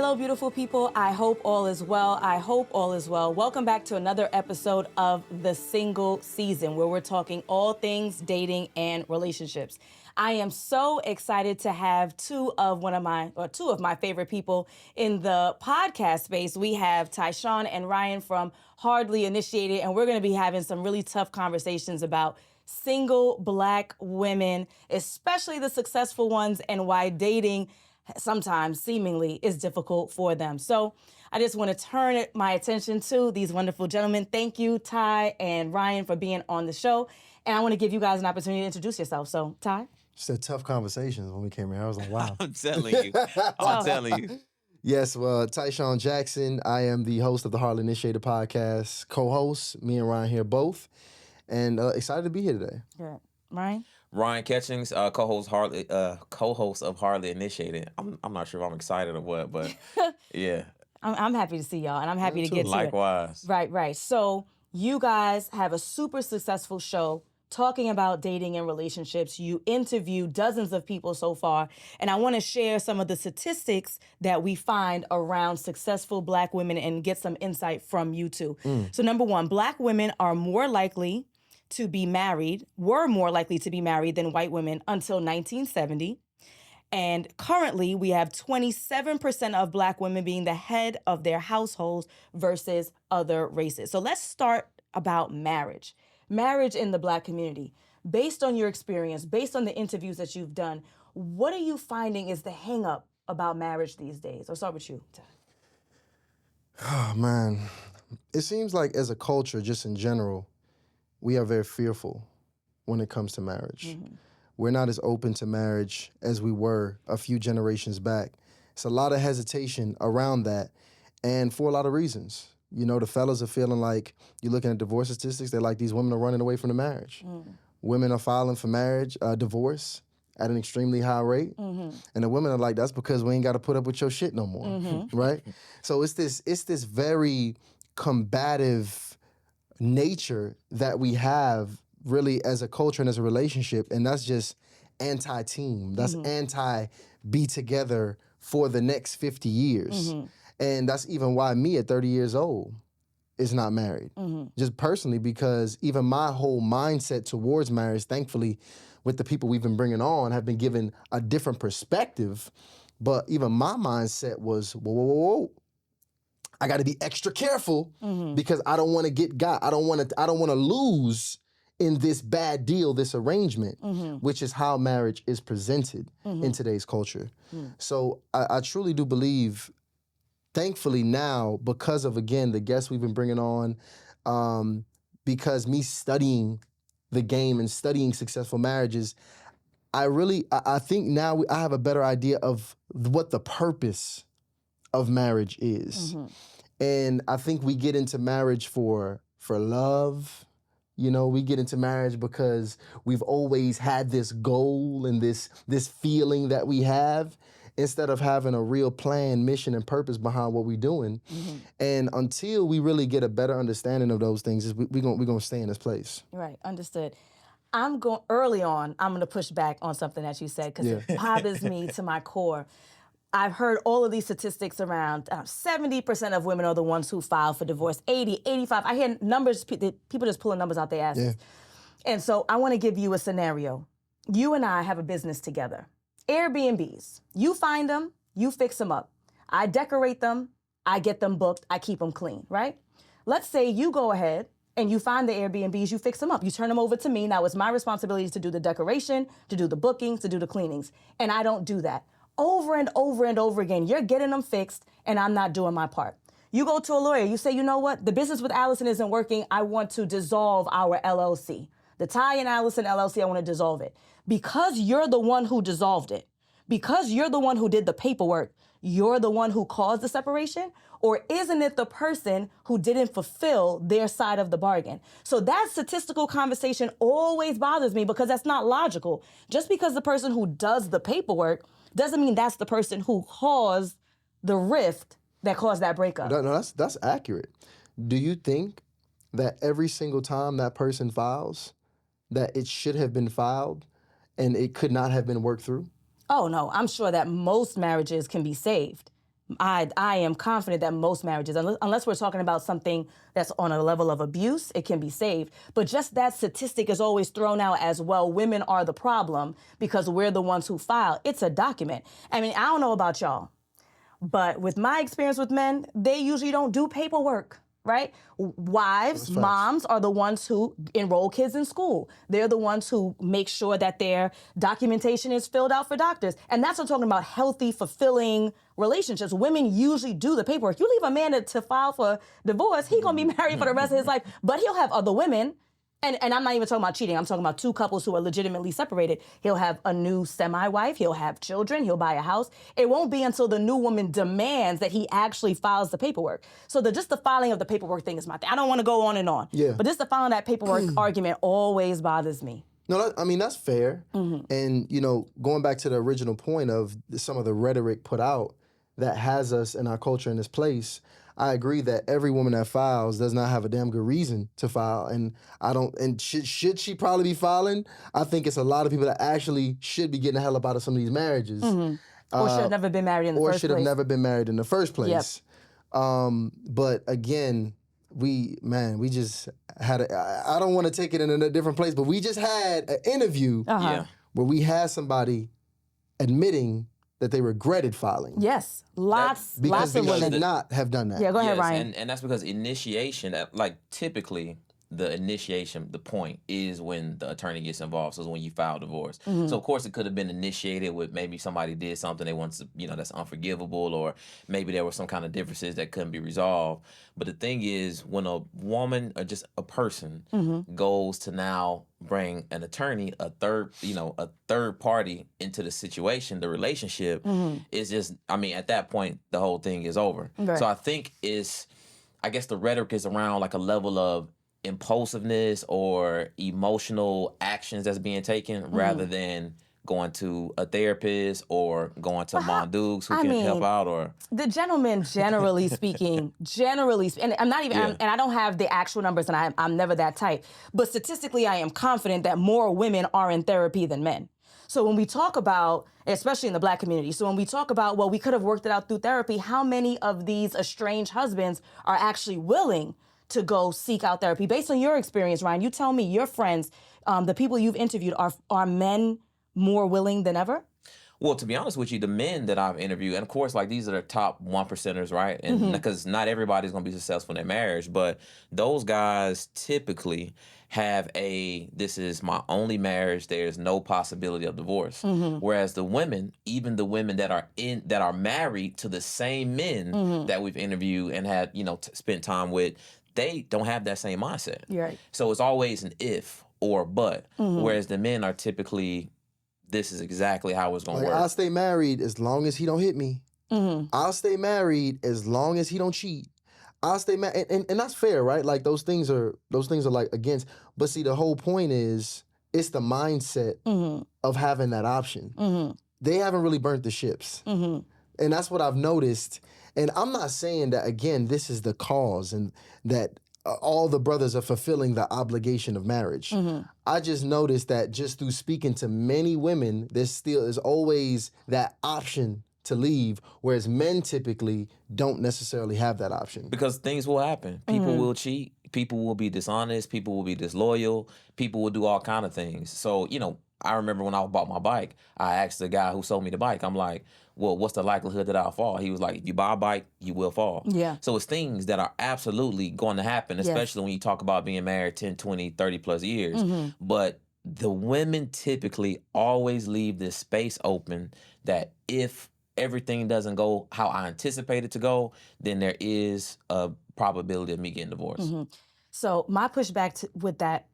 Hello, beautiful people. I hope all is well. I hope all is well. Welcome back to another episode of The Single Season, where we're talking all things dating and relationships. I am so excited to have two of my favorite people in the podcast space. We have Tyshawn and Ryan from Hardly Initiated, and we're going to be having some really tough conversations about single Black women, especially the successful ones, and why dating sometimes seemingly is difficult for them. So I just want to turn my attention to these wonderful gentlemen. Thank you, Ty and Ryan, for being on the show. And I want to give you guys an opportunity to introduce yourself. So, Ty? Just tough conversations when we came here. I was like, wow. I'm telling you. I'm telling you. Yes, well, Tyshawn Jackson. I am the host of the Hardly Initiated podcast, co-host. Me and Ryan here both. And excited to be here today. Good. Ryan? Ryan Catchings, co-host of Hardly Initiated. I'm not sure if I'm excited or what, but yeah. I'm happy to see y'all, and I'm happy to get to it. Likewise. Right. So you guys have a super successful show talking about dating and relationships. You interview dozens of people so far, and I want to share some of the statistics that we find around successful Black women and get some insight from you two. So number one, Black women are were more likely to be married than white women until 1970. And currently, we have 27% of Black women being the head of their households versus other races. So let's start about marriage. Marriage in the Black community. Based on your experience, based on the interviews that you've done, what are you finding is the hang up about marriage these days? I'll start with you. Oh, man. It seems like as a culture, just in general, we are very fearful when it comes to marriage. Mm-hmm. We're not as open to marriage as we were a few generations back. It's a lot of hesitation around that, and for a lot of reasons. You know, the fellas are feeling like, you're looking at divorce statistics, they're like, these women are running away from the marriage. Women are filing for divorce at an extremely high rate. And the women are like, that's because we ain't got to put up with your shit no more, right? So it's this very combative nature that we have really as a culture and as a relationship, and that's just anti-team. That's anti-be together for the next 50 years. And that's even why me at 30 years old is not married. Just personally, because even my whole mindset towards marriage, thankfully, with the people we've been bringing on, have been given a different perspective. But even my mindset was, whoa. I got to be extra careful because I don't want to get got. I don't want to lose in this bad deal, this arrangement, which is how marriage is presented in today's culture. So I truly do believe, thankfully now, because of, again, the guests we've been bringing on, because me studying the game and studying successful marriages, I think now I have a better idea of what the purpose of marriage is. And I think we get into marriage for love. You know, we get into marriage because we've always had this goal and this feeling that we have, instead of having a real plan, mission, and purpose behind what we're doing. And until we really get a better understanding of those things, we're gonna stay in this place. Right, understood. I'm going to push back on something that you said, because it bothers me to my core. I've heard all of these statistics around 70% of women are the ones who file for divorce, 80, 85. I hear numbers, people just pulling numbers out their asses. And so I want to give you a scenario. You and I have a business together. Airbnbs. You find them, you fix them up. I decorate them, I get them booked, I keep them clean, right? Let's say you go ahead and you find the Airbnbs, you fix them up. You turn them over to me. Now it's my responsibility to do the decoration, to do the bookings, to do the cleanings. And I don't do that. Over and over and over again, you're getting them fixed and I'm not doing my part. You go to a lawyer, you say, you know what? The business with Alison isn't working. I want to dissolve our LLC. The Ty and Alison LLC, I want to dissolve it. Because you're the one who dissolved it, because you're the one who did the paperwork, you're the one who caused the separation? Or isn't it the person who didn't fulfill their side of the bargain? So that statistical conversation always bothers me, because that's not logical. Just because the person who does the paperwork doesn't mean that's the person who caused the rift that caused that breakup. No, that's accurate. Do you think that every single time that person files, that it should have been filed and it could not have been worked through? Oh, no, I'm sure that most marriages can be saved. I am confident that most marriages, unless we're talking about something that's on a level of abuse, it can be saved. But just that statistic is always thrown out as, well, women are the problem because we're the ones who file. It's a document. I mean, I don't know about y'all, but with my experience with men, they usually don't do paperwork, right? Wives, moms are the ones who enroll kids in school. They're the ones who make sure that their documentation is filled out for doctors. And that's what I'm talking about, healthy, fulfilling relationships. Women usually do the paperwork. You leave a man to file for divorce, he's gonna be married for the rest of his life, but he'll have other women. And I'm not even talking about cheating. I'm talking about two couples who are legitimately separated. He'll have a new semi-wife. He'll have children. He'll buy a house. It won't be until the new woman demands that he actually files the paperwork. So just the filing of the paperwork thing is my thing. I don't want to go on and on. Yeah. But just the filing of that paperwork argument always bothers me. No, I mean, that's fair. And, going back to the original point of some of the rhetoric put out that has us in our culture in this place, I agree that every woman that files does not have a damn good reason to file. And should she probably be filing? I think it's a lot of people that actually should be getting the hell up out of some of these marriages. Or should have never been married in the first place. Or should have never been married in the first place. But again, we just had I don't want to take it in a different place, but we just had an interview where we had somebody admitting that they regretted filing. Yes, lots of because they women. should not have done that. Yeah, go ahead, Yes, Ryan. and that's because initiation, typically the initiation, the point is when the attorney gets involved. So it's when you file divorce. So of course it could have been initiated with maybe somebody did something they want to, that's unforgivable, or maybe there were some kind of differences that couldn't be resolved. But the thing is, when a woman or just a person goes to now bring an attorney, a third party into the situation, the relationship is just, at that point, the whole thing is over. Right. So I think I guess the rhetoric is around like a level of impulsiveness or emotional actions that's being taken rather than going to a therapist or going to Mom Dukes who can help out. Or the gentlemen, generally speaking, and I'm not even, and I don't have the actual numbers, and I'm never that tight, but statistically I am confident that more women are in therapy than men. So when we talk about, especially in the Black community, so when we talk about, well, we could have worked it out through therapy, how many of these estranged husbands are actually willing to go seek out therapy? Based on your experience, Ryan, you tell me, your friends, the people you've interviewed, are men more willing than ever? Well, to be honest with you, the men that I've interviewed, and of course, these are the top 1%ers, right? And because not everybody's going to be successful in their marriage, but those guys typically have this is my only marriage. There's no possibility of divorce. Whereas the women, even the women that are married to the same men that we've interviewed and had, spent time with, they don't have that same mindset. Right. So it's always an if or but, whereas the men are typically, this is exactly how it's going to work. I'll stay married as long as he don't hit me. I'll stay married as long as he don't cheat. I'll stay married, and that's fair, right? Like those things are like against. But see, the whole point is it's the mindset of having that option. They haven't really burnt the ships, and that's what I've noticed. And I'm not saying that, again, this is the cause and that all the brothers are fulfilling the obligation of marriage. I just noticed that just through speaking to many women, there's always that option to leave, whereas men typically don't necessarily have that option. Because things will happen. People will cheat. People will be dishonest. People will be disloyal. People will do all kind of things. So, I remember when I bought my bike, I asked the guy who sold me the bike, I'm like, well, what's the likelihood that I'll fall? He was like, if you buy a bike, you will fall. Yeah. So it's things that are absolutely going to happen, especially when you talk about being married 10, 20, 30 plus years. But the women typically always leave this space open that if everything doesn't go how I anticipate it to go, then there is a probability of me getting divorced. So my pushback with that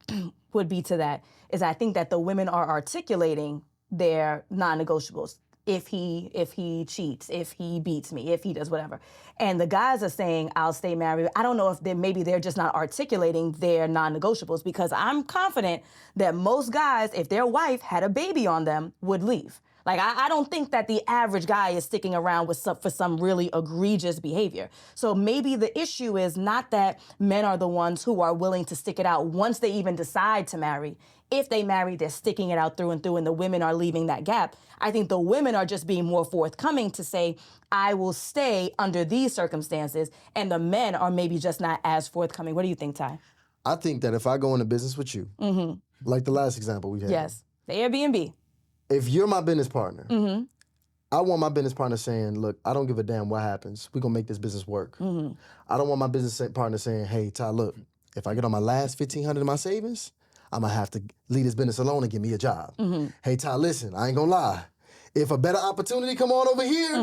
would be to that is I think that the women are articulating their non-negotiables. If he cheats, if he beats me, if he does whatever. And the guys are saying, I'll stay married. I don't know if maybe they're just not articulating their non-negotiables, because I'm confident that most guys, if their wife had a baby on them, would leave. Like, I don't think that the average guy is sticking around for some really egregious behavior. So maybe the issue is not that men are the ones who are willing to stick it out once they even decide to marry. if they marry, they're sticking it out through and through, and the women are leaving that gap. I think the women are just being more forthcoming to say, I will stay under these circumstances, and the men are maybe just not as forthcoming. What do you think, Ty? I think that if I go into business with you, like the last example we had. Yes, the Airbnb. If you're my business partner, I want my business partner saying, look, I don't give a damn what happens. We're going to make this business work. I don't want my business partner saying, hey, Ty, look, if I get on my last $1,500 in my savings, I'm going to have to leave this business alone and give me a job. Hey, Ty, listen, I ain't going to lie. If a better opportunity come on over here,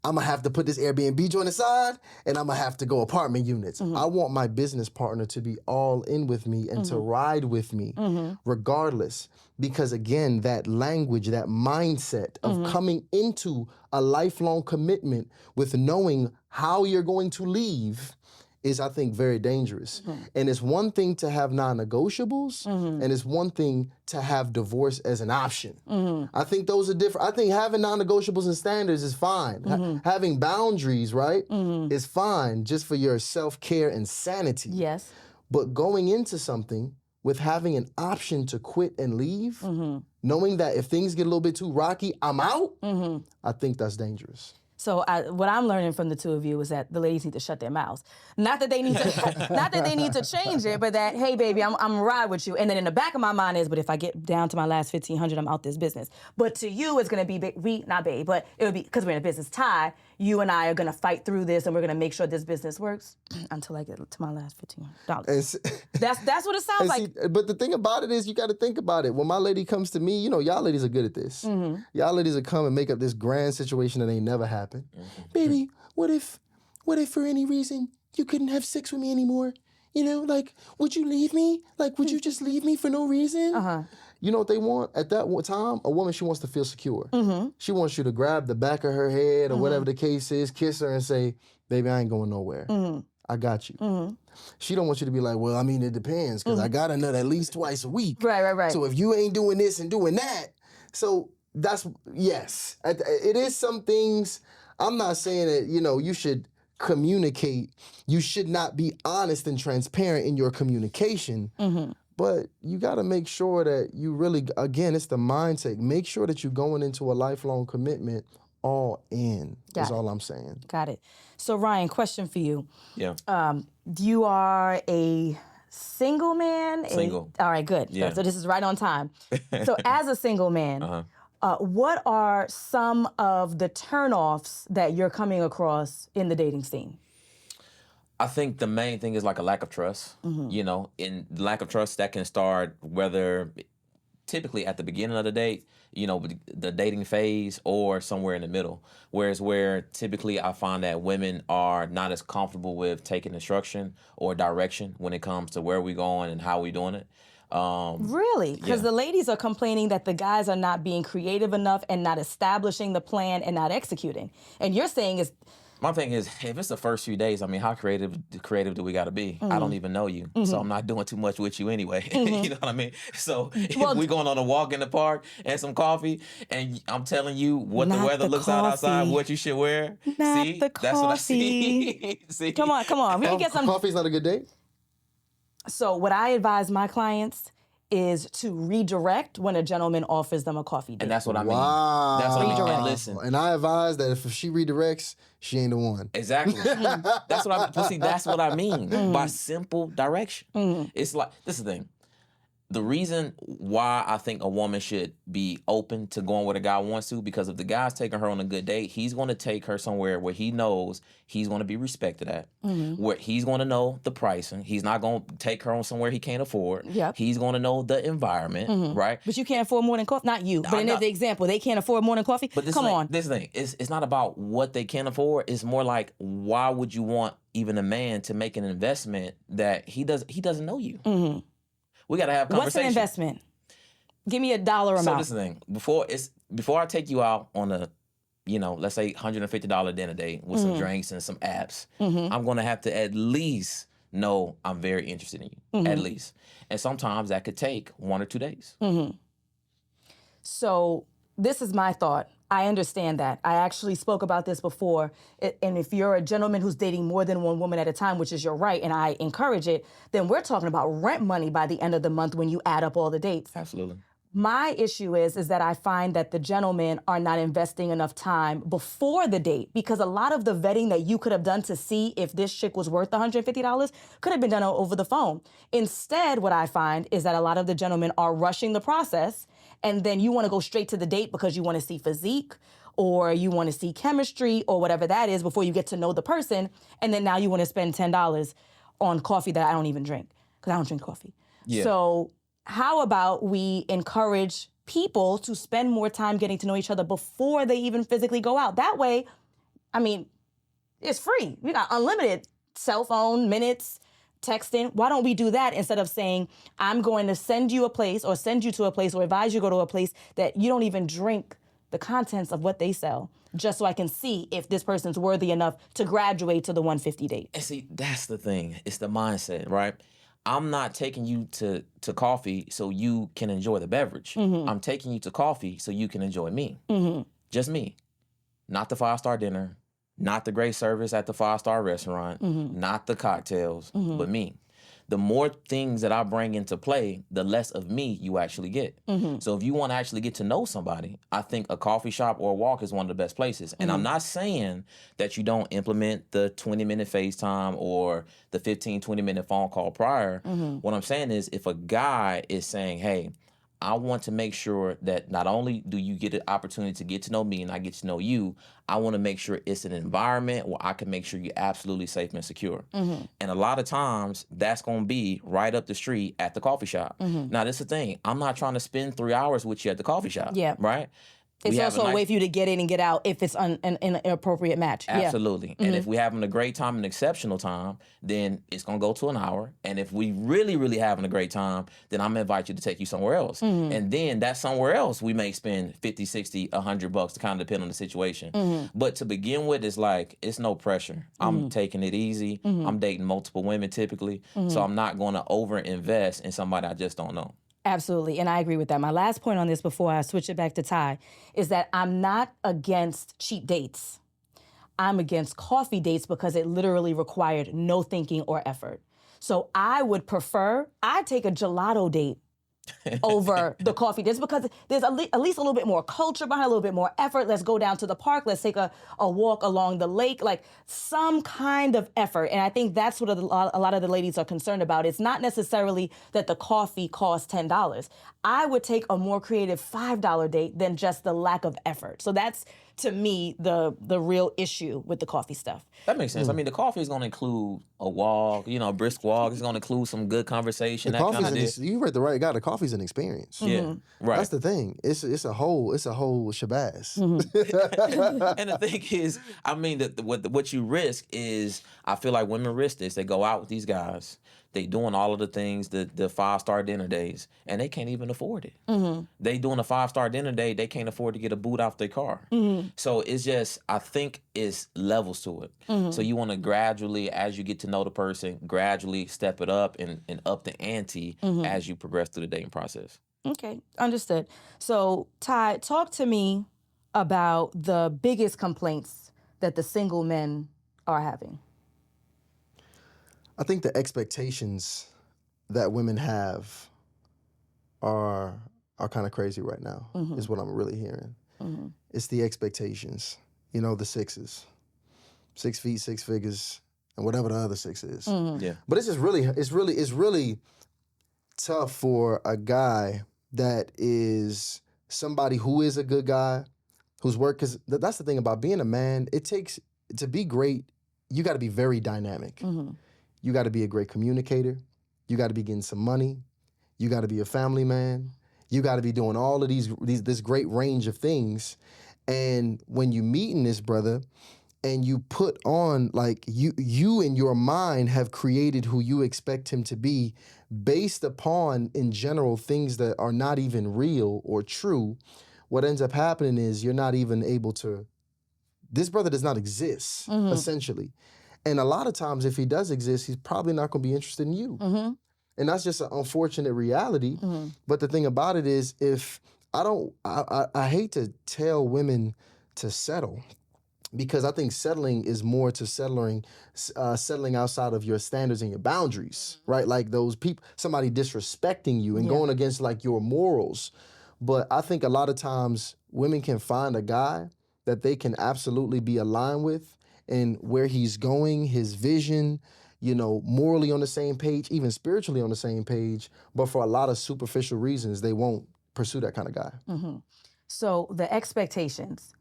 I'm going to have to put this Airbnb joint aside, and I'm going to have to go apartment units. I want my business partner to be all in with me and to ride with me regardless. Because again, that language, that mindset of coming into a lifelong commitment with knowing how you're going to leave is, I think, very dangerous. And it's one thing to have non-negotiables, and it's one thing to have divorce as an option. I think those are different. I think having non-negotiables and standards is fine. Having boundaries, right, is fine just for your self-care and sanity. Yes. But going into something with having an option to quit and leave, knowing that if things get a little bit too rocky, I'm out, I think that's dangerous. So what I'm learning from the two of you is that the ladies need to shut their mouths. Not that they need to, not that they need to change it, but that, hey, baby, I'm ride with you. And then in the back of my mind is, but if I get down to my last $1,500, I'm out this business. But to you, it's going to be, not babe, but it would be, because we're in a business tie, you and I are going to fight through this, and we're going to make sure this business works until I get to my last $1,500. That's what it sounds like. See, but the thing about it is, you got to think about it. When my lady comes to me, you know, y'all ladies are good at this. Y'all ladies will come and make up this grand situation that ain't never happened. Baby, what if for any reason you couldn't have sex with me anymore? You know, like, would you leave me? Like, would you just leave me for no reason? You know what they want at that time? A woman, she wants to feel secure. She wants you to grab the back of her head or whatever the case is, kiss her and say, baby, I ain't going nowhere. I got you. She don't want you to be like, well, I mean, it depends, because I got to nut at least twice a week. Right. So if you ain't doing this and doing that, so that's, yes. It is some things. I'm not saying that, you know, you should communicate. You should not be honest and transparent in your communication. But you got to make sure that you really, again, it's the mindset. Make sure that you're going into a lifelong commitment all in. That's all I'm saying. Got it. So, Ryan, question for you. Yeah. You are a single man? Single. All right, good. Yeah. So this is right on time. So as a single man, what are some of the turnoffs that you're coming across in the dating scene? I think the main thing is like a lack of trust. You know, in lack of trust that can start whether typically at the beginning of the date, you know, the dating phase, or somewhere in the middle. Where typically I find that women are not as comfortable with taking instruction or direction when it comes to where we're going and how we're doing it. Really? Because the ladies are complaining that the guys are not being creative enough and not establishing the plan and not executing. And you're saying is... My thing is, if it's the first few days, I mean, how creative do we got to be? I don't even know you, so I'm not doing too much with you anyway. You know what I mean? So if we're going on a walk in the park and some coffee, and I'm telling you what the weather looks like outside, what you should wear, see, that's what I see. See? Come on. We can get some... Coffee's not a good date? So what I advise my clients is to redirect when a gentleman offers them a coffee date. And that's what I mean. Wow. That's what I mean. And listen. And I advise that if she redirects, she ain't the one. Exactly. That's what I mean by simple direction. It's like, this is the thing. The reason why I think a woman should be open to going where the guy wants to, because if the guy's taking her on a good date, he's going to take her somewhere where he knows he's going to be respected at, where he's going to know the pricing. He's not going to take her on somewhere he can't afford. Yep. He's going to know the environment, right? But you can't afford more than coffee. Not you, but in the example, they can't afford more than coffee. But Come on. This thing, it's not about what they can afford. It's more like, why would you want even a man to make an investment that he doesn't know you? We got to have conversation. What's an investment? Give me a dollar amount. So this is the thing. Before I take you out on a, you know, let's say $150 dinner date with some drinks and some apps, I'm going to have to at least know I'm very interested in you. At least. And sometimes that could take 1 or 2 days. So this is my thought. I understand that. I actually spoke about this before. And if you're a gentleman who's dating more than one woman at a time, which is your right, and I encourage it, then we're talking about rent money by the end of the month when you add up all the dates. Absolutely. My issue is that I find that the gentlemen are not investing enough time before the date, because a lot of the vetting that you could have done to see if this chick was worth $150 could have been done over the phone. Instead, what I find is that a lot of the gentlemen are rushing the process, and then you want to go straight to the date because you want to see physique or you want to see chemistry or whatever that is before you get to know the person, and then now you want to spend $10 on coffee that I don't even drink because I don't drink coffee. Yeah. So how about we encourage people to spend more time getting to know each other before they even physically go out? That way, I mean, it's free. We got unlimited cell phone minutes, texting. Why don't we do that instead of saying, I'm going to send you a place or send you to a place or advise you to go to a place that you don't even drink the contents of what they sell, just so I can see if this person's worthy enough to graduate to the 150 date. And see, that's the thing. It's the mindset, right? I'm not taking you to coffee so you can enjoy the beverage. I'm taking you to coffee so you can enjoy me. Just me. Not the 5-star dinner, not the great service at the 5-star restaurant, not the cocktails, but me. The more things that I bring into play, the less of me you actually get. So if you want to actually get to know somebody, I think a coffee shop or a walk is one of the best places. And I'm not saying that you don't implement the 20-minute FaceTime or the 15, 20-minute phone call prior. What I'm saying is if a guy is saying, hey, I want to make sure that not only do you get an opportunity to get to know me and I get to know you, I want to make sure it's an environment where I can make sure you're absolutely safe and secure. And a lot of times that's going to be right up the street at the coffee shop. Now, this is the thing. I'm not trying to spend 3 hours with you at the coffee shop. Yeah. Right? It's also a way for you to get in and get out if it's an inappropriate match. Absolutely. And if we're having a great time, an exceptional time, then it's going to go to an hour. And if we really, really having a great time, then I'm going to invite you to take you somewhere else. And then that somewhere else, we may spend 50, 60, $100 to kind of depend on the situation. But to begin with, it's like, it's no pressure. I'm taking it easy. I'm dating multiple women typically. So I'm not going to over-invest in somebody I just don't know. Absolutely, and I agree with that. My last point on this before I switch it back to Ty is that I'm not against cheap dates. I'm against coffee dates because it literally required no thinking or effort. So I would prefer, I take a gelato date over the coffee dates because there's at least a little bit more culture behind, a little bit more effort. Let's go down to the park. Let's take a walk along the lake, like some kind of effort. And I think that's what a lot of the ladies are concerned about. It's not necessarily that the coffee costs $10. I would take a more creative $5 date than just the lack of effort. So that's, to me, the real issue with the coffee stuff. That makes sense. I mean, the coffee is going to include a walk, a brisk walk. It's going to include some good conversation. You read the right guy. The coffee's an experience. Yeah, right. That's the thing. It's a whole shabazz. And the thing is, I mean, what you risk is, I feel like women risk this. They go out with these guys. They doing all of the things, the 5-star dinner days, and they can't even afford it. They doing a 5-star dinner day, they can't afford to get a boot off their car. So it's just, I think it's levels to it. So you want to gradually, as you get to know the person, gradually step it up and up the ante as you progress through the dating process. Okay, understood. So Ty, talk to me about the biggest complaints that the single men are having. I think the expectations that women have are kind of crazy right now, is what I'm really hearing. It's the expectations, the sixes. 6 feet, 6 figures, and whatever the other 6 is. Yeah. But it's just really tough for a guy that is somebody who is a good guy, whose work, because that's the thing about being a man, it takes, to be great, you got to be very dynamic. You got to be a great communicator. You got to be getting some money. You got to be a family man. You got to be doing all of this great range of things. And when you meeting this brother and you put on, like, you in your mind have created who you expect him to be based upon, in general, things that are not even real or true, what ends up happening is you're not even able to, this brother does not exist, essentially. And a lot of times, if he does exist, he's probably not going to be interested in you. And that's just an unfortunate reality. But the thing about it is, if I hate to tell women to settle, because I think settling is more to settling outside of your standards and your boundaries, right? Like those people, somebody disrespecting you and going against like your morals. But I think a lot of times women can find a guy that they can absolutely be aligned with, and where he's going, his vision, morally on the same page, even spiritually on the same page. But for a lot of superficial reasons, they won't pursue that kind of guy. So the expectations,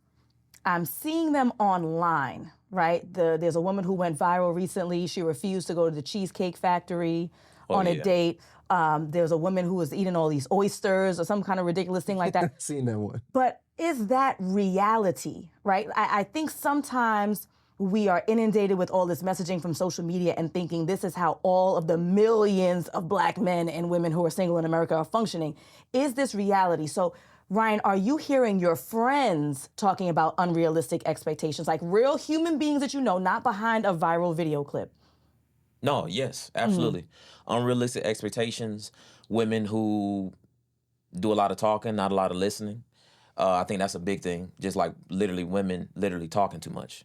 I'm seeing them online, right? There's a woman who went viral recently. She refused to go to the Cheesecake Factory on a date. There's a woman who was eating all these oysters or some kind of ridiculous thing like that. I've seen that one. But is that reality, right? I think sometimes we are inundated with all this messaging from social media and thinking this is how all of the millions of Black men and women who are single in America are functioning. Is this reality? So, Ryan, are you hearing your friends talking about unrealistic expectations, like real human beings that you know, not behind a viral video clip? No, yes, absolutely. Unrealistic expectations, women who do a lot of talking, not a lot of listening. I think that's a big thing. Just like women literally talking too much.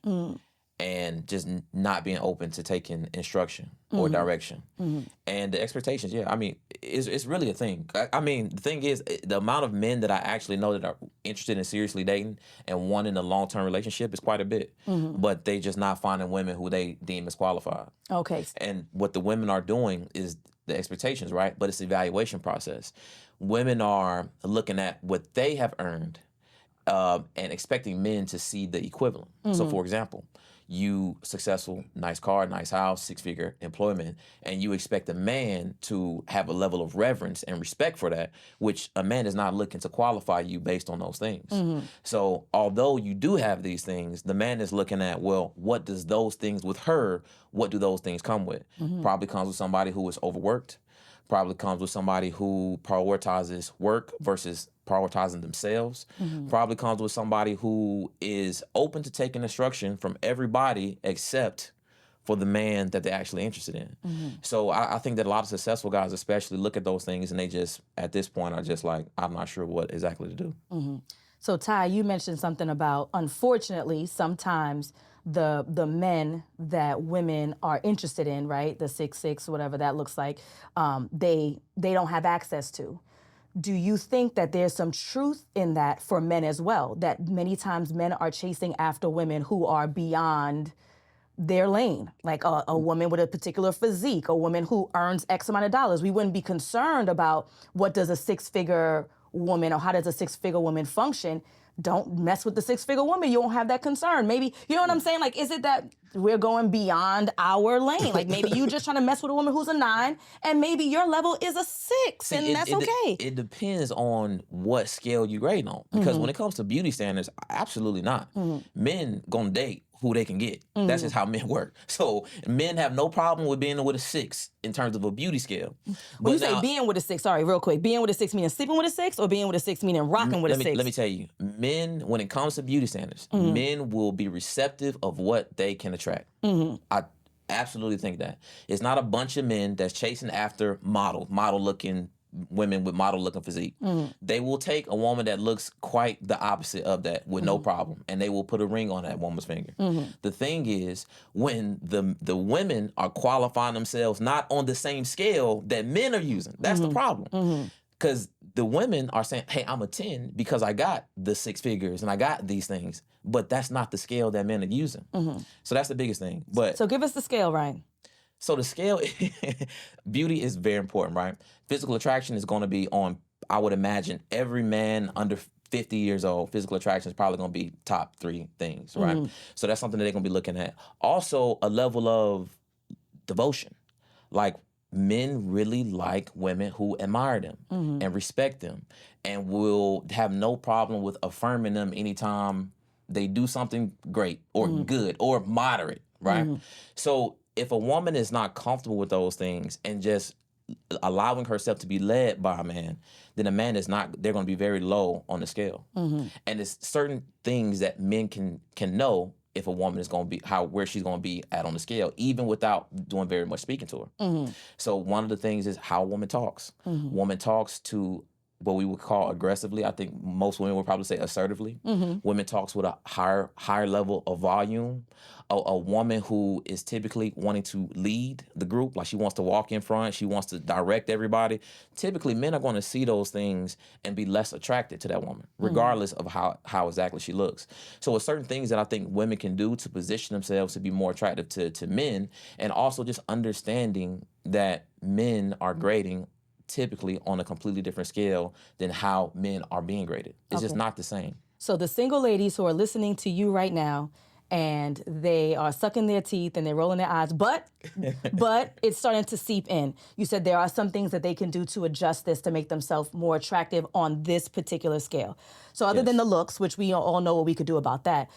And just not being open to taking instruction or direction. And the expectations, I mean, it's really a thing. I mean, the thing is, the amount of men that I actually know that are interested in seriously dating and wanting a long-term relationship is quite a bit. But they just not finding women who they deem as qualified. Okay. And what the women are doing is the expectations, right? But it's the evaluation process. Women are looking at what they have earned and expecting men to see the equivalent. So, for example, you successful, nice car, nice house, six-figure employment, and you expect a man to have a level of reverence and respect for that, which a man is not looking to qualify you based on those things. So although you do have these things, the man is looking at, well, what does those things with her, what do those things come with? Probably comes with somebody who is overworked, probably comes with somebody who prioritizes work versus prioritizing themselves, probably comes with somebody who is open to taking instruction from everybody except for the man that they're actually interested in. So I think that a lot of successful guys especially look at those things and they just, at this point, are just like, I'm not sure what exactly to do. So Ty, you mentioned something about, unfortunately, sometimes the men that women are interested in, right? The 6'6", whatever that looks like, they don't have access to. Do you think that there's some truth in that for men as well? That many times men are chasing after women who are beyond their lane, like a woman with a particular physique, a woman who earns X amount of dollars. We wouldn't be concerned about what does a six-figure woman or how does a six-figure woman function. Don't mess with the six-figure woman. You won't have that concern. Maybe, you know what I'm saying? Like, is it that we're going beyond our lane? Like, maybe you just trying to mess with a woman who's a 9, and maybe your level is a 6, and that's okay. It depends on what scale you grade on. Because when it comes to beauty standards, absolutely not. Men gonna date who they can get. That's just how men work. So men have no problem with being with a 6 in terms of a beauty scale. When you say being with a 6, sorry, real quick, being with a 6 meaning sleeping with a 6, or being with a 6 meaning rocking with a 6? Let me tell you, men, when it comes to beauty standards, men will be receptive of what they can attract. I absolutely think that. It's not a bunch of men that's chasing after model-looking women with model-looking physique. They will take a woman that looks quite the opposite of that with no problem, and they will put a ring on that woman's finger. The thing is, when the women are qualifying themselves not on the same scale that men are using, that's the problem. Because the women are saying, hey, I'm a 10 because I got the 6 figures and I got these things, but that's not the scale that men are using. So that's the biggest thing. But so give us the scale, Ryan. So the scale, beauty is very important, right? Physical attraction is going to be on, I would imagine, every man under 50 years old, physical attraction is probably going to be top 3 things, right? So that's something that they're going to be looking at. Also, a level of devotion. Like, men really like women who admire them and respect them and will have no problem with affirming them anytime they do something great or good or moderate, right? So if a woman is not comfortable with those things and just allowing herself to be led by a man, then a man is not, they're going to be very low on the scale. And it's certain things that men can know if a woman is going to be, where she's going to be at on the scale, even without doing very much speaking to her. So one of the things is how a woman talks. Woman talks to what we would call aggressively. I think most women would probably say assertively. Women talks with a higher level of volume. A woman who is typically wanting to lead the group, like she wants to walk in front, she wants to direct everybody. Typically, men are going to see those things and be less attracted to that woman, regardless of how exactly she looks. So, with certain things that I think women can do to position themselves to be more attractive to men, and also just understanding that men are grading typically on a completely different scale than how men are being graded. It's just not the same. So the single ladies who are listening to you right now, and they are sucking their teeth and they're rolling their eyes, but it's starting to seep in. You said there are some things that they can do to adjust this to make themselves more attractive on this particular scale. So other than the looks, which we all know what we could do about that,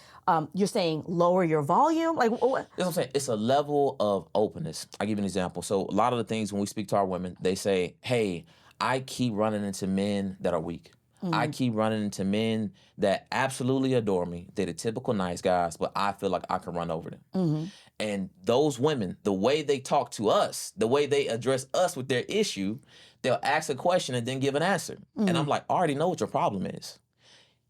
you're saying lower your volume? Like what? That's what I'm saying. It's a level of openness. I'll give you an example. So a lot of the things when we speak to our women, they say, hey, I keep running into men that are weak. I keep running into men that absolutely adore me. They're the typical nice guys, but I feel like I can run over them. And those women, the way they talk to us, the way they address us with their issue, they'll ask a question and then give an answer. And I'm like, I already know what your problem is.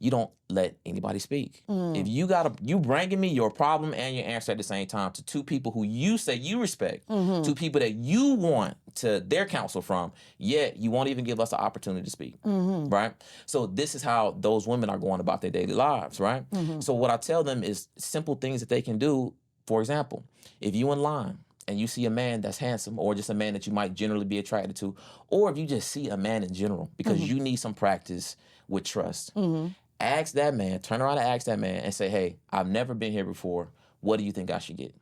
You don't let anybody speak. If you bringing me your problem and your answer at the same time to two people who you say you respect, two people that you want to their counsel from, yet you won't even give us an opportunity to speak, right? So this is how those women are going about their daily lives, right? So what I tell them is simple things that they can do. For example, if you in line and you see a man that's handsome, or just a man that you might generally be attracted to, or if you just see a man in general because you need some practice with trust, ask that man, turn around and ask that man and say, hey, I've never been here before. What do you think I should get?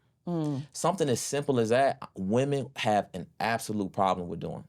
Something as simple as that, women have an absolute problem with doing,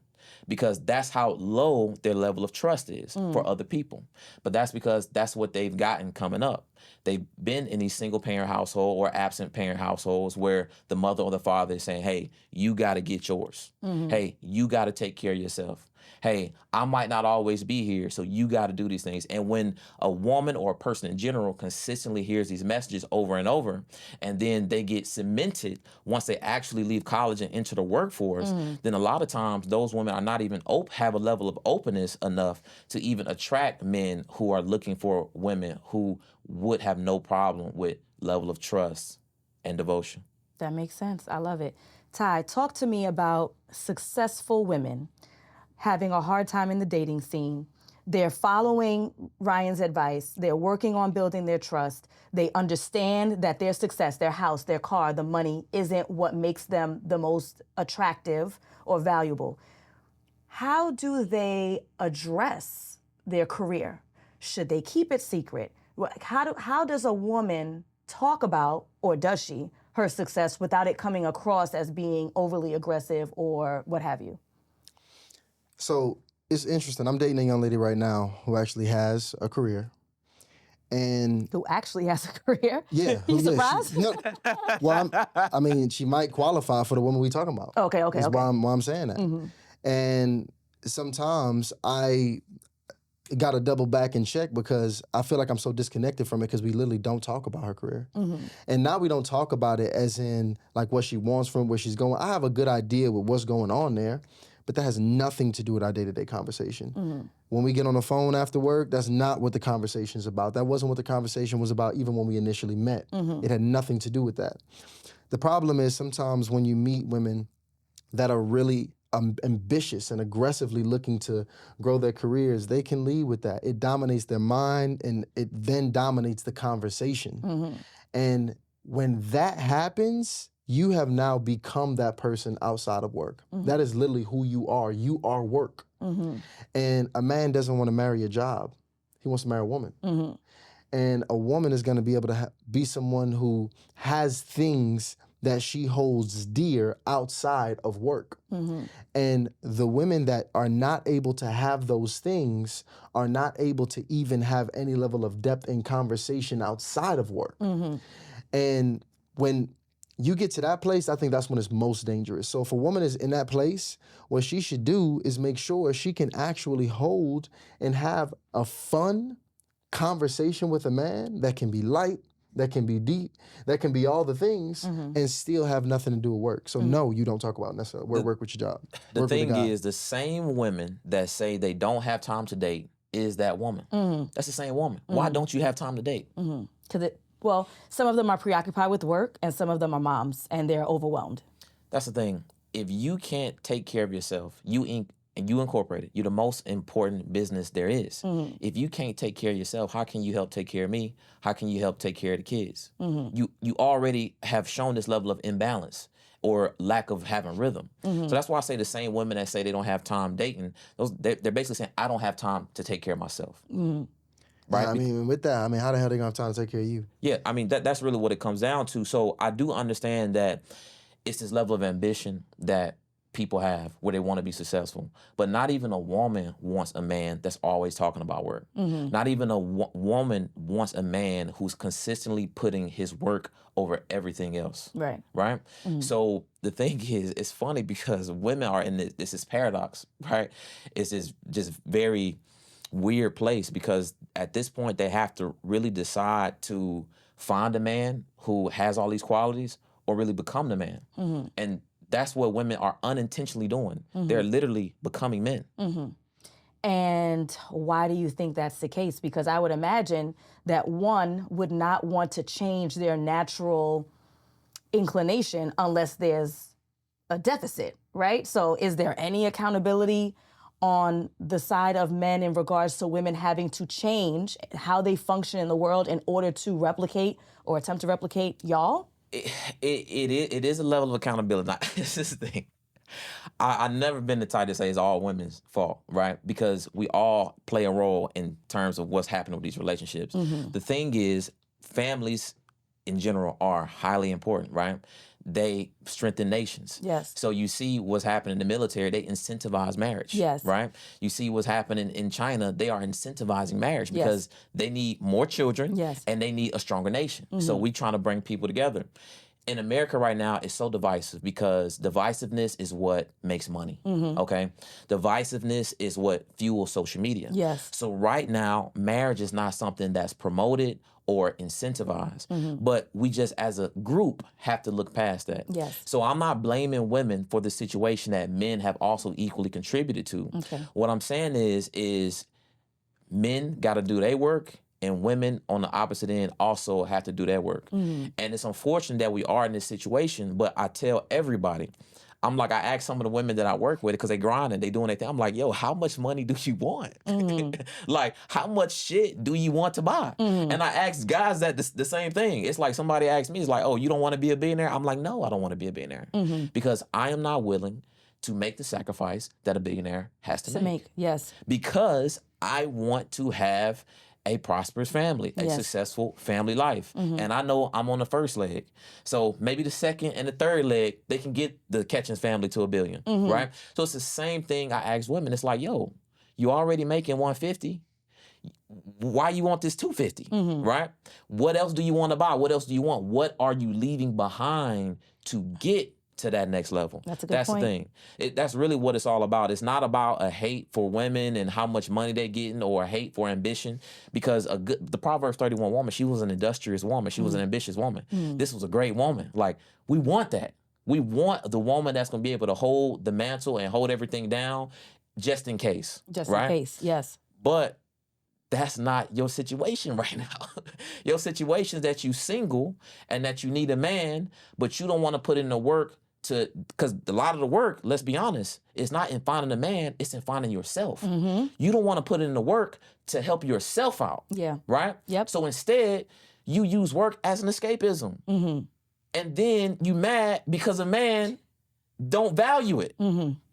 because that's how low their level of trust is for other people. But that's because that's what they've gotten coming up. They've been in these single parent household or absent parent households where the mother or the father is saying, hey, you got to get yours. Hey, you got to take care of yourself. Hey, I might not always be here, so you got to do these things. And when a woman or a person in general consistently hears these messages over and over, and then they get cemented once they actually leave college and enter the workforce, then a lot of times those women are not even have a level of openness enough to even attract men who are looking for women who would have no problem with level of trust and devotion. That makes sense. I love it. Ty, talk to me about successful women having a hard time in the dating scene. They're following Ryan's advice. They're working on building their trust. They understand that their success, their house, their car, the money isn't what makes them the most attractive or valuable. How do they address their career? Should they keep it secret? How does a woman talk about, or does she, her success without it coming across as being overly aggressive or what have you? So it's interesting. I'm dating a young lady right now who actually has a career. And who actually has a career? Yeah. You surprised? Well, I mean, she might qualify for the woman we talking about. Okay. That's why I'm saying that. And sometimes I got to double back and check, because I feel like I'm so disconnected from it, because we literally don't talk about her career. And now we don't talk about it as in like what she wants from where she's going. I have a good idea with what's going on there, but that has nothing to do with our day-to-day conversation. When we get on the phone after work, that's not what the conversation's about. That wasn't what the conversation was about even when we initially met. It had nothing to do with that. The problem is sometimes when you meet women that are really ambitious and aggressively looking to grow their careers, they can lead with that. It dominates their mind, and it then dominates the conversation. And when that happens, you have now become that person outside of work. That is literally who you are. You are work. And a man doesn't want to marry a job. He wants to marry a woman. And a woman is going to be able to be someone who has things that she holds dear outside of work. And the women that are not able to have those things are not able to even have any level of depth in conversation outside of work. And when you get to that place, I think that's when it's most dangerous. So if a woman is in that place, what she should do is make sure she can actually hold and have a fun conversation with a man that can be light, that can be deep, that can be all the things, and still have nothing to do with work. So no, you don't talk about necessarily work with your job. The Work with thing the guy. is, the same women that say they don't have time to date is that woman. That's the same woman. Why don't you have time to date? Well, some of them are preoccupied with work, and some of them are moms, and they're overwhelmed. That's the thing. If you can't take care of yourself, and you incorporated, you're the most important business there is. If you can't take care of yourself, how can you help take care of me? How can you help take care of the kids? You already have shown this level of imbalance or lack of having rhythm. So that's why I say the same women that say they don't have time dating, they're basically saying, I don't have time to take care of myself. Right? I mean, with that, I mean, how the hell they gonna have time to take care of you? Yeah, I mean, that's really what it comes down to. So I do understand that it's this level of ambition that people have where they want to be successful. But not even a woman wants a man that's always talking about work. Not even a woman wants a man who's consistently putting his work over everything else. Right. Right? So the thing is, it's funny because women are in this is paradox, right? It's this just very weird place because at this point they have to really decide to find a man who has all these qualities or really become the man. And that's what women are unintentionally doing. They're literally becoming men. And why do you think that's the case? Because I would imagine that one would not want to change their natural inclination unless there's a deficit, right? So is there any accountability on the side of men in regards to women having to change how they function in the world in order to replicate or attempt to replicate y'all? It is a level of accountability. Now, this is the thing. I've never been the type to say it's all women's fault, right? Because we all play a role in terms of what's happening with these relationships. The thing is, families in general are highly important, right? They strengthen nations. Yes. So you see what's happening in the military, they incentivize marriage. Yes. Right? You see what's happening in China, they are incentivizing marriage because they need more children and they need a stronger nation. So we trying to bring people together. In America right now, it's so divisive because divisiveness is what makes money, okay? Divisiveness is what fuels social media. Yes. So right now, marriage is not something that's promoted or incentivized, but we just as a group have to look past that. Yes. So I'm not blaming women for the situation that men have also equally contributed to. Okay. What I'm saying is men got to do their work and women on the opposite end also have to do their work. And it's unfortunate that we are in this situation, but I tell everybody, I ask some of the women that I work with because they grinding, they doing their thing. I'm like, yo, how much money do you want? Like, how much shit do you want to buy? And I ask guys that the same thing. It's like somebody asked me, it's like, oh, you don't want to be a billionaire? I'm like, no, I don't want to be a billionaire because I am not willing to make the sacrifice that a billionaire has to make. Yes. Because I want to have a prosperous family, a successful family life. And I know I'm on the first leg. So maybe the second and the third leg, they can get the Ketchens family to $1 billion, right? So it's the same thing I ask women. It's like, yo, you already making 150. Why you want this 250, right? What else do you want to buy? What else do you want? What are you leaving behind to get to that next level? That's a good point. The thing. That's really what it's all about. It's not about a hate for women and how much money they're getting or a hate for ambition, because the Proverbs 31 woman, she was an industrious woman. She was an ambitious woman. This was a great woman. Like, we want that. We want the woman that's going to be able to hold the mantle and hold everything down just in case. Just right? in case, yes. But that's not your situation right now. Your situation is that you single and that you need a man, but you don't want to put in the work because a lot of the work, let's be honest, it's not in finding a man, it's in finding yourself. You don't want to put in the work to help yourself out. Yeah. Right? Yep. So instead, you use work as an escapism. And then you mad because a man don't value it.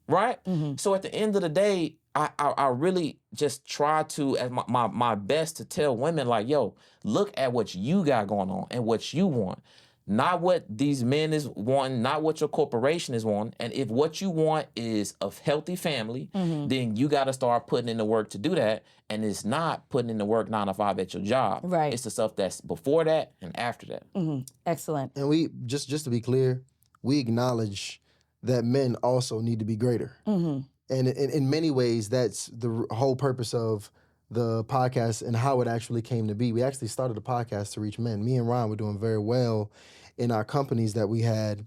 Right? So at the end of the day, I really just try to, as my best, to tell women like, yo, look at what you got going on and what you want. Not what these men is wanting, not what your corporation is wanting. And if what you want is a healthy family, then you got to start putting in the work to do that. And it's not putting in the work 9 to 5 at your job. Right. It's the stuff that's before that and after that. Excellent. And we, just to be clear, we acknowledge that men also need to be greater. And in many ways, that's the whole purpose of the podcast and how it actually came to be. We actually started the podcast to reach men. Me and Ryan were doing very well in our companies that we had.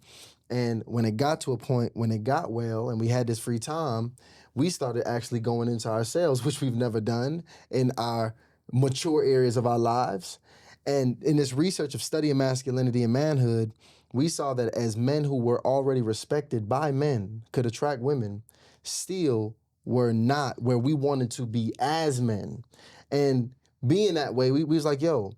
And when it got to a point, when it got well and we had this free time, we started actually going into our sales, which we've never done in our mature areas of our lives. And in this research of studying masculinity and manhood, we saw that as men who were already respected by men could attract women, still were not where we wanted to be as men. And being that way, we was like, yo,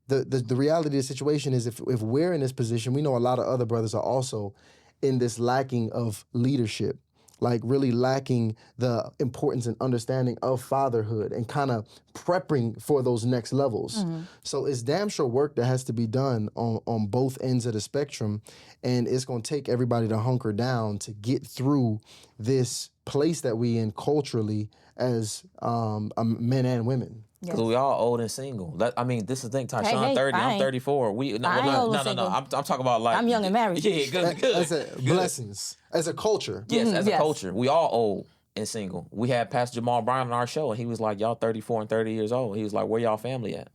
the reality of the situation is if we're in this position, we know a lot of other brothers are also in this lacking of leadership, like really lacking the importance and understanding of fatherhood and kind of prepping for those next levels. So it's damn sure work that has to be done on both ends of the spectrum. And it's going to take everybody to hunker down to get through this place that we in culturally as men and women. Because we all old and single. I mean, this is the thing. Tyshawn 30, I'm 34. No. I'm talking about like... I'm young and married. Yeah, good. Blessings. As a culture. Yes, as a culture. We all old and single. We had Pastor Jamal Brown on our show, and he was like, y'all 34 and 30 years old. He was like, where y'all family at?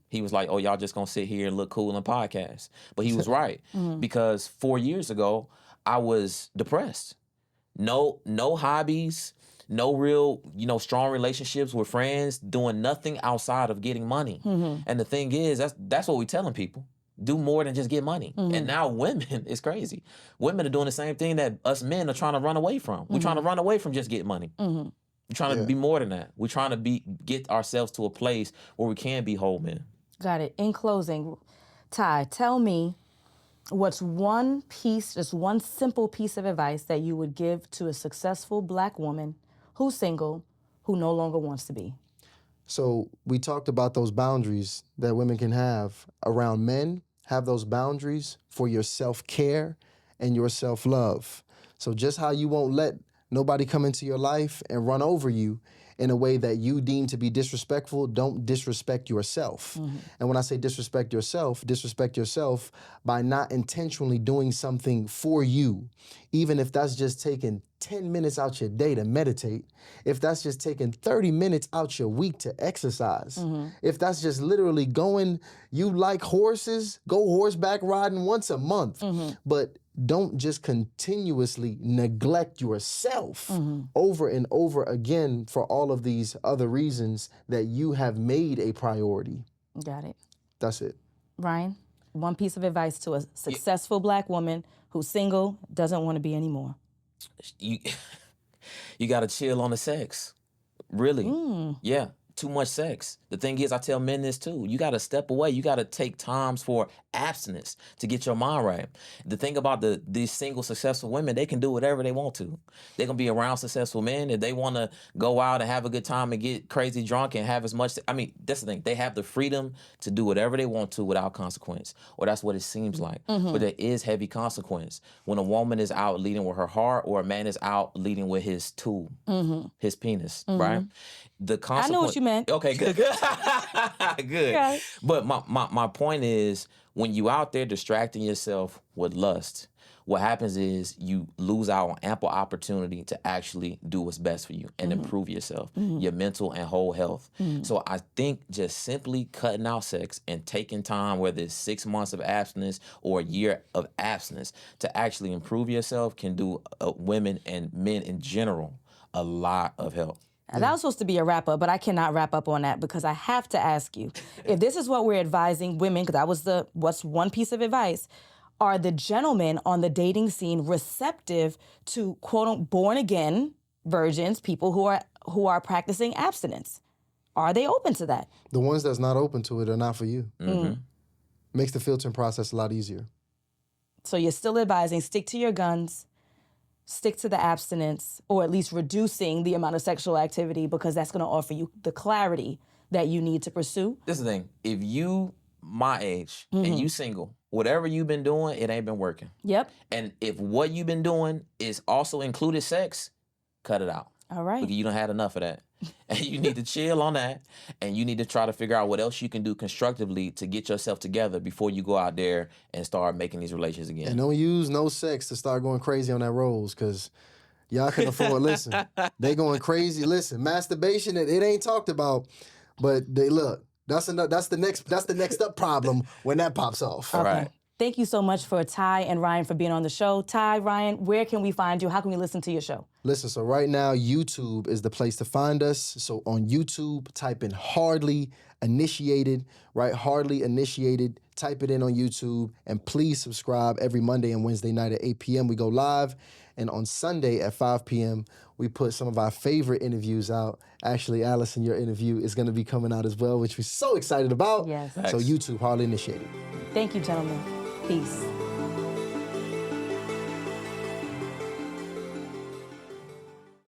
He was like, oh, y'all just going to sit here and look cool and podcast. But he was right. Because 4 years ago, I was depressed. No hobbies. No real, strong relationships with friends, doing nothing outside of getting money. And the thing is, that's what we're telling people. Do more than just get money. And now women, it's crazy. Women are doing the same thing that us men are trying to run away from. We're trying to run away from just getting money. We're trying to be more than that. We're trying to get ourselves to a place where we can be whole men. Got it. In closing, Ty, tell me what's one piece, just one simple piece of advice that you would give to a successful Black woman who's single, who no longer wants to be? So we talked about those boundaries that women can have around men. Have those boundaries for your self-care and your self-love. So just how you won't let nobody come into your life and run over you in a way that you deem to be disrespectful, don't disrespect yourself. And when I say disrespect yourself by not intentionally doing something for you, even if that's just taking 10 minutes out your day to meditate, if that's just taking 30 minutes out your week to exercise, if that's just literally going, you like horses, go horseback riding once a month, but don't just continuously neglect yourself over and over again for all of these other reasons that you have made a priority. Got it. That's it. Ryan, one piece of advice to a successful Black woman who's single, doesn't want to be anymore. You got to chill on the sex. Really. Yeah. Too much sex. The thing is, I tell men this too. You got to step away. You got to take times for abstinence to get your mind right. The thing about these single successful women, they can do whatever they want to. They're going to be around successful men. If they want to go out and have a good time and get crazy drunk and have as much, that's the thing. They have the freedom to do whatever they want to without consequence. Or that's what it seems like. But there is heavy consequence when a woman is out leading with her heart or a man is out leading with his tool, his penis, right? The consequence. I know what you meant. Okay, good. Good. Okay. But my point is, when you out there distracting yourself with lust, what happens is you lose out on ample opportunity to actually do what's best for you and improve yourself, your mental and whole health. So I think just simply cutting out sex and taking time, whether it's 6 months of abstinence or a year of abstinence, to actually improve yourself can do women and men in general a lot of help. Now, that was supposed to be a wrap up, but I cannot wrap up on that because I have to ask you, if this is what we're advising women, because that was what's one piece of advice, are the gentlemen on the dating scene receptive to quote-unquote born again virgins, people who are practicing abstinence? Are they open to that? The ones that's not open to it are not for you. Makes the filtering process a lot easier. So you're still advising, stick to your guns, stick to the abstinence, or at least reducing the amount of sexual activity, because that's going to offer you the clarity that you need to pursue. This is the thing. If you my age and you single, whatever you've been doing, it ain't been working. Yep. And if what you've been doing is also included sex, cut it out. All right. Because you don't had enough of that. And you need to chill on that. And you need to try to figure out what else you can do constructively to get yourself together before you go out there and start making these relations again. And don't use no sex to start going crazy on that rose, because y'all can afford, listen, they going crazy. Listen, masturbation, it ain't talked about. But they look. That's the next up problem when that pops off. All Okay. right. Thank you so much for Ty and Ryan for being on the show. Ty, Ryan, where can we find you? How can we listen to your show? Listen, so right now, YouTube is the place to find us. So on YouTube, type in Hardly Initiated, right? Hardly Initiated. Type it in on YouTube. And please subscribe. Every Monday and Wednesday night at 8 p.m. we go live. And on Sunday at 5 p.m., we put some of our favorite interviews out. Actually, Alison, your interview is going to be coming out as well, which we're so excited about. Yes. So YouTube, Hardly Initiated. Thank you, gentlemen. Peace.